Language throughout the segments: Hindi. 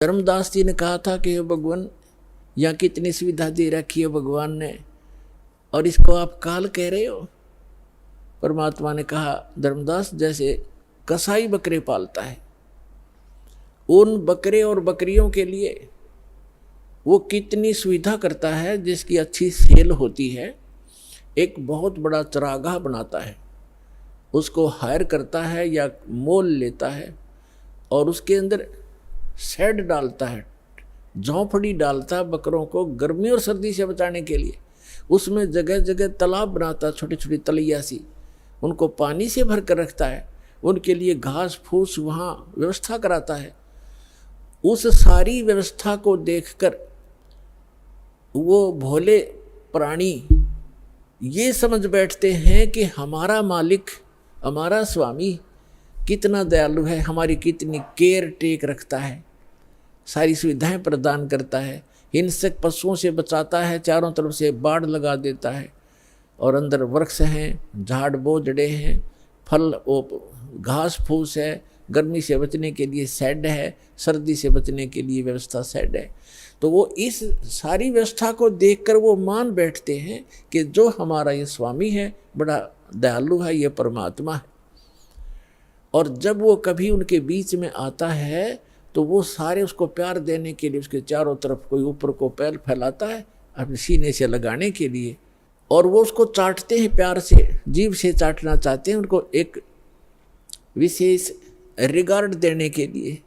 धर्मदास जी ने कहा था कि भगवान यहाँ कितनी सुविधा दे रखी है भगवान ने, और इसको आप काल कह रहे हो। परमात्मा ने कहा, धर्मदास जैसे कसाई बकरे पालता है, उन बकरे और बकरियों के लिए वो कितनी सुविधा करता है, जिसकी अच्छी सेल होती है। एक बहुत बड़ा चरागाह बनाता है, उसको हायर करता है या मोल लेता है, और उसके अंदर शेड डालता है, झोंपड़ी डालता है बकरों को गर्मी और सर्दी से बचाने के लिए। उसमें जगह जगह तालाब बनाता, छोटी छोटी तलैया सी, उनको पानी से भर कर रखता है, उनके लिए घास फूस वहाँ व्यवस्था कराता है। उस सारी व्यवस्था को देखकर वो भोले प्राणी ये समझ बैठते हैं कि हमारा मालिक, हमारा स्वामी कितना दयालु है, हमारी कितनी केयर टेक रखता है, सारी सुविधाएं प्रदान करता है, हिंसक पशुओं से बचाता है, चारों तरफ से बाड़ लगा देता है, और अंदर वृक्ष हैं, झाड़ बोझड़े हैं, फल घास फूस है, गर्मी से बचने के लिए शेड है, सर्दी से बचने के लिए व्यवस्था शेड है। तो वो इस सारी व्यवस्था को देखकर वो मान बैठते हैं कि जो हमारा ये स्वामी है बड़ा दयालु है, ये परमात्मा है। और जब वो कभी उनके बीच में आता है तो वो सारे उसको प्यार देने के लिए उसके चारों तरफ कोई ऊपर को पैर फैलाता है अपने सीने से लगाने के लिए, और वो उसको चाटते हैं प्यार से, जीभ से चाटना चाहते हैं, उनको एक विशेष रिगार्ड देने के लिए।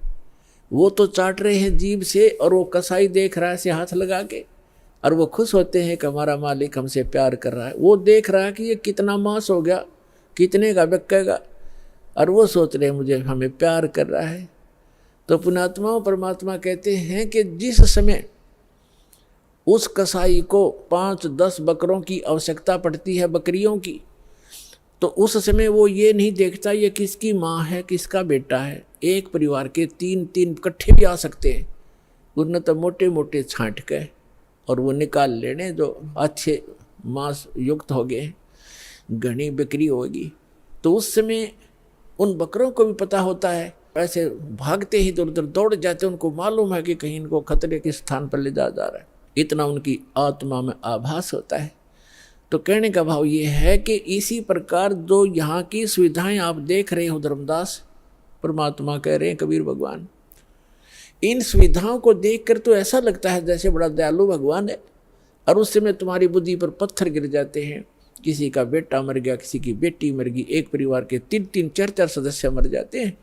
वो तो चाट रहे हैं जीभ से, और वो कसाई देख रहा है से हाथ लगा के, और वो खुश होते हैं कि हमारा मालिक हमसे प्यार कर रहा है। वो देख रहा है कि ये कितना मांस हो गया, कितने का बिकेगा, और वो सोच रहे हैं मुझे हमें प्यार कर रहा है। तो पुण्यात्मा परमात्मा कहते हैं कि जिस समय उस कसाई को 5-10 बकरों की आवश्यकता पड़ती है, बकरियों की, तो उस समय वो ये नहीं देखता ये किसकी माँ है, किसका बेटा है। एक परिवार के 3-3 इकट्ठे भी आ सकते हैं, उनने तो मोटे मोटे छांट के और वो निकाल लेने जो अच्छे मांस युक्त हो गए, घनी बिक्री होगी। तो उस समय उन बकरों को भी पता होता है, ऐसे भागते ही इधर उधर दौड़ जाते, उनको मालूम है कि कहीं इनको खतरे के स्थान पर ले जा रहा है, इतना उनकी आत्मा में आभास होता है। तो कहने का भाव ये है कि इसी प्रकार जो यहाँ की सुविधाएं आप देख रहे हो धर्मदास, परमात्मा कह रहे हैं कबीर भगवान, इन सुविधाओं को देखकर तो ऐसा लगता है जैसे बड़ा दयालु भगवान है, और उस समय तुम्हारी बुद्धि पर पत्थर गिर जाते हैं। किसी का बेटा मर गया, किसी की बेटी मर गई, एक परिवार के 3-3 4-4 सदस्य मर जाते हैं।